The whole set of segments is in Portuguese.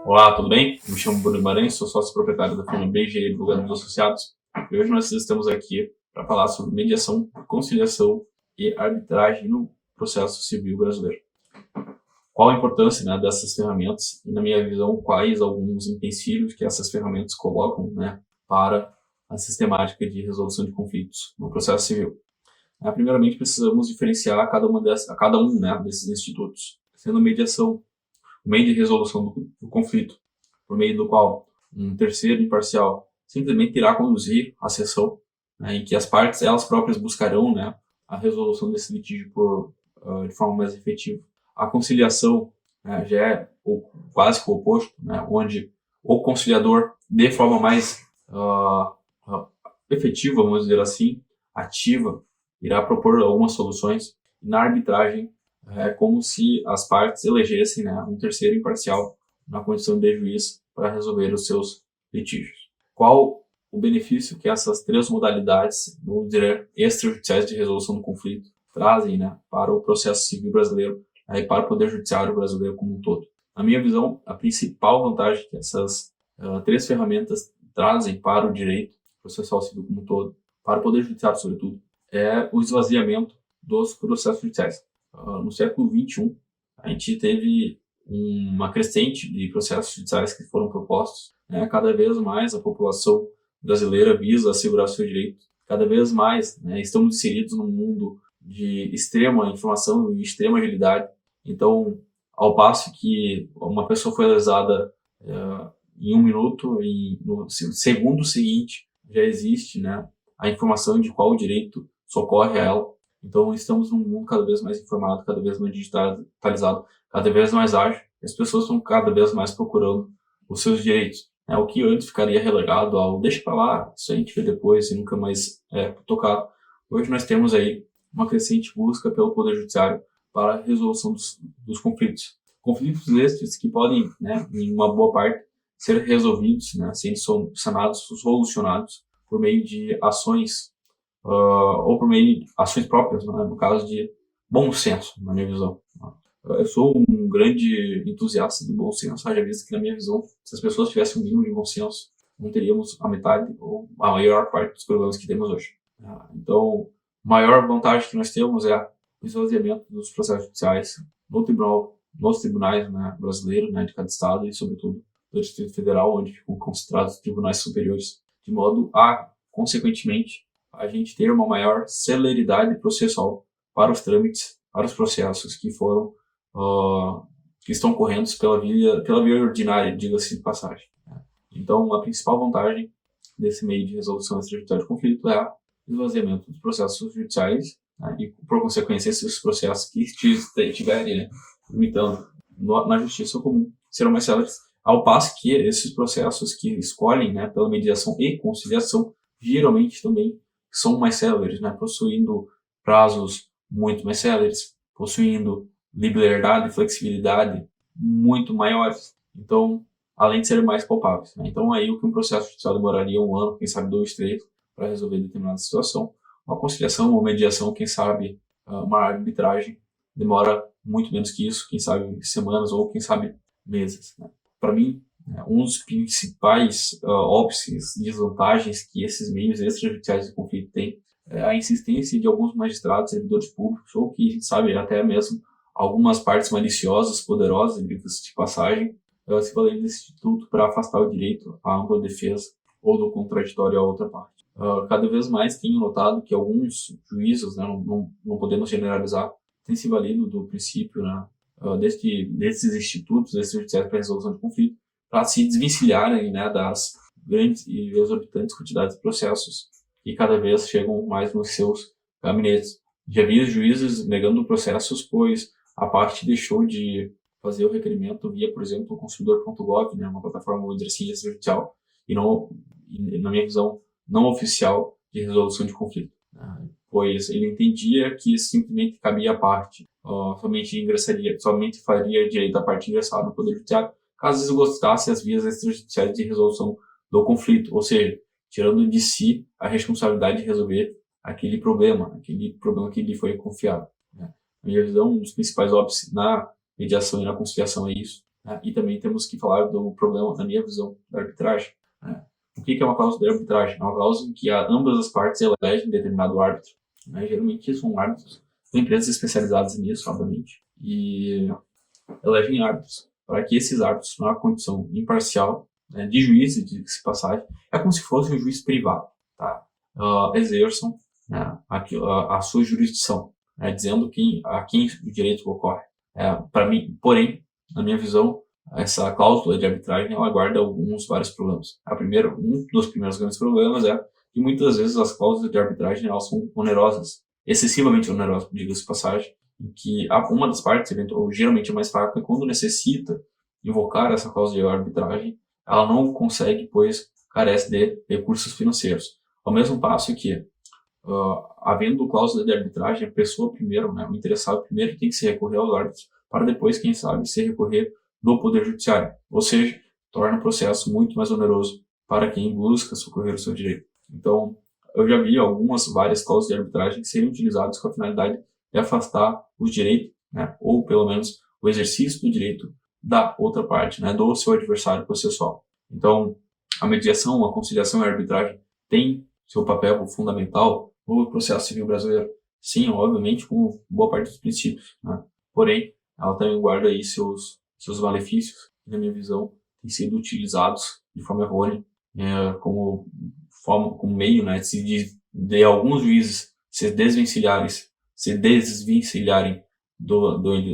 Olá, tudo bem? Me chamo Bruno Guimarães, sou sócio proprietário da firma BG Advogados Associados e hoje nós estamos aqui para falar sobre mediação, conciliação e arbitragem no processo civil brasileiro. Qual a importância, dessas ferramentas e, na minha visão, quais alguns empecilhos que essas ferramentas colocam, para a sistemática de resolução de conflitos no processo civil? Primeiramente, precisamos diferenciar cada um desses institutos, sendo a mediação o meio de resolução do conflito, por meio do qual um terceiro imparcial simplesmente irá conduzir a sessão, em que as partes elas próprias buscarão, a resolução desse litígio de forma mais efetiva. A conciliação, já é quase que o oposto, onde o conciliador, de forma mais efetiva, vamos dizer assim, ativa, irá propor algumas soluções. Na arbitragem, é como se as partes elegessem, um terceiro imparcial na condição de juiz para resolver os seus litígios. Qual o benefício que essas três modalidades, vamos dizer, extrajudiciais de resolução do conflito, trazem, para o processo civil brasileiro e para o Poder Judiciário brasileiro como um todo? Na minha visão, a principal vantagem que essas três ferramentas trazem para o direito processual civil como um todo, para o Poder Judiciário sobretudo, é o esvaziamento dos processos judiciais. No século XXI, a gente teve uma crescente de processos judiciais que foram propostos. Cada vez mais a população brasileira visa assegurar seu direito. Cada vez mais estamos inseridos num mundo de extrema informação e extrema agilidade. Então, ao passo que uma pessoa foi lesada em 1 minuto, e no segundo seguinte já existe a informação de qual direito socorre a ela. Então, estamos num mundo cada vez mais informado, cada vez mais digitalizado, cada vez mais ágil. As pessoas estão cada vez mais procurando os seus direitos. O que antes ficaria relegado ao deixa pra lá, isso a gente vê depois e nunca mais é tocado. Hoje nós temos aí uma crescente busca pelo Poder Judiciário para a resolução dos conflitos. Conflitos estes que podem, em uma boa parte, ser resolvidos, sendo sanados, solucionados por meio de ações ou por meio de ações próprias, no caso de bom senso, na minha visão. Eu sou um grande entusiasta do bom senso, haja visto que, na minha visão, se as pessoas tivessem um mínimo de bom senso, não teríamos a metade ou a maior parte dos problemas que temos hoje. Então, a maior vantagem que nós temos é o esvaziamento dos processos judiciais nos tribunais brasileiros, de cada estado e, sobretudo, do Distrito Federal, onde ficam concentrados os tribunais superiores, de modo a, consequentemente, a gente ter uma maior celeridade processual para os trâmites, para os processos que foram que estão correndo pela via ordinária, diga-se de passagem. Então, a principal vantagem desse meio de resolução extrajudicial de conflito é o esvaziamento dos processos judiciais e, por consequência, esses processos que estiverem limitando na justiça comum serão mais céleres, ao passo que esses processos que escolhem pela mediação e conciliação geralmente também são mais céleres, possuindo prazos muito mais céleres, possuindo liberdade e flexibilidade muito maiores. Então, além de serem mais palpáveis. Então, aí o que um processo judicial demoraria 1 ano, quem sabe 2, 3, para resolver determinada situação, uma conciliação ou mediação, quem sabe uma arbitragem, demora muito menos que isso, quem sabe semanas ou quem sabe meses. Para mim, um dos principais óbices, desvantagens que esses meios extrajudiciais de conflito têm é a insistência de alguns magistrados, servidores públicos, ou que, sabe, até mesmo algumas partes maliciosas, poderosas, de passagem, se valendo desse instituto para afastar o direito à ampla defesa ou do contraditório à outra parte. Cada vez mais tenho notado que alguns juízes, não podemos generalizar, têm se valido do princípio desses institutos extrajudiciais para resolução de conflito para se desvencilharem das grandes e exorbitantes quantidades de processos que cada vez chegam mais nos seus gabinetes. Já vi juízes negando processos, pois a parte deixou de fazer o requerimento via, por exemplo, o consumidor.gov, uma plataforma, vamos dizer assim, extrajudicial, e não, na minha visão, não oficial de resolução de conflito. Pois ele entendia que simplesmente cabia à parte, somente faria direito à parte ingressada no Poder Judiciário, caso esgotasse as vias extrajudiciais de resolução do conflito, ou seja, tirando de si a responsabilidade de resolver aquele problema que lhe foi confiado. Na minha visão, um dos principais óbices na mediação e na conciliação é isso. né? E também temos que falar do problema, na minha visão, da arbitragem, né? O que é uma cláusula de arbitragem? É uma cláusula em que ambas as partes elegem determinado árbitro, né? Geralmente são árbitros, tem empresas especializadas nisso, obviamente, e elegem árbitros, para que esses árbitros, na condição imparcial, né, de juiz, de passagem, é como se fosse um juiz privado, tá? Exerçam, né, a sua jurisdição, né, dizendo a quem o direito ocorre. Para mim, porém, na minha visão, essa cláusula de arbitragem ela guarda vários problemas. Um dos primeiros grandes problemas é que muitas vezes as cláusulas de arbitragem elas são onerosas, excessivamente onerosas, diga-se de passagem, em que uma das partes, ou geralmente a mais fraca, quando necessita invocar essa cláusula de arbitragem, ela não consegue, pois carece de recursos financeiros. Ao mesmo passo que, havendo cláusula de arbitragem, a pessoa primeiro, né, o interessado primeiro tem que se recorrer aos árbitros, para depois, quem sabe, se recorrer do Poder Judiciário. Ou seja, torna o processo muito mais oneroso para quem busca socorrer o seu direito. Então, eu já vi várias cláusulas de arbitragem serem utilizadas com a finalidade de afastar o direito, né, ou pelo menos o exercício do direito da outra parte, né, do seu adversário processual. Então, a mediação, a conciliação e a arbitragem tem seu papel fundamental no processo civil brasileiro. Sim, obviamente, com boa parte dos princípios, né? Porém, ela também guarda aí seus malefícios, que, na minha visão, têm sido utilizados de forma errônea, como meio, né, de alguns juízes se desvencilharem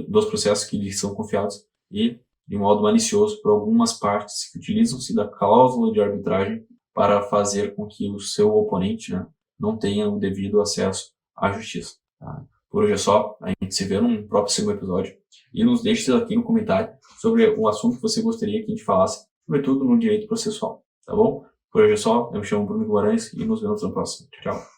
dos processos que lhes são confiados e, de modo malicioso, por algumas partes que utilizam-se da cláusula de arbitragem para fazer com que o seu oponente, né, não tenha o devido acesso à justiça. Tá? Por hoje é só, a gente se vê num próximo episódio e nos deixe aqui no comentário sobre o assunto que você gostaria que a gente falasse, sobretudo no direito processual, tá bom? Por hoje é só, eu me chamo Bruno Guimarães e nos vemos no próximo. Tchau.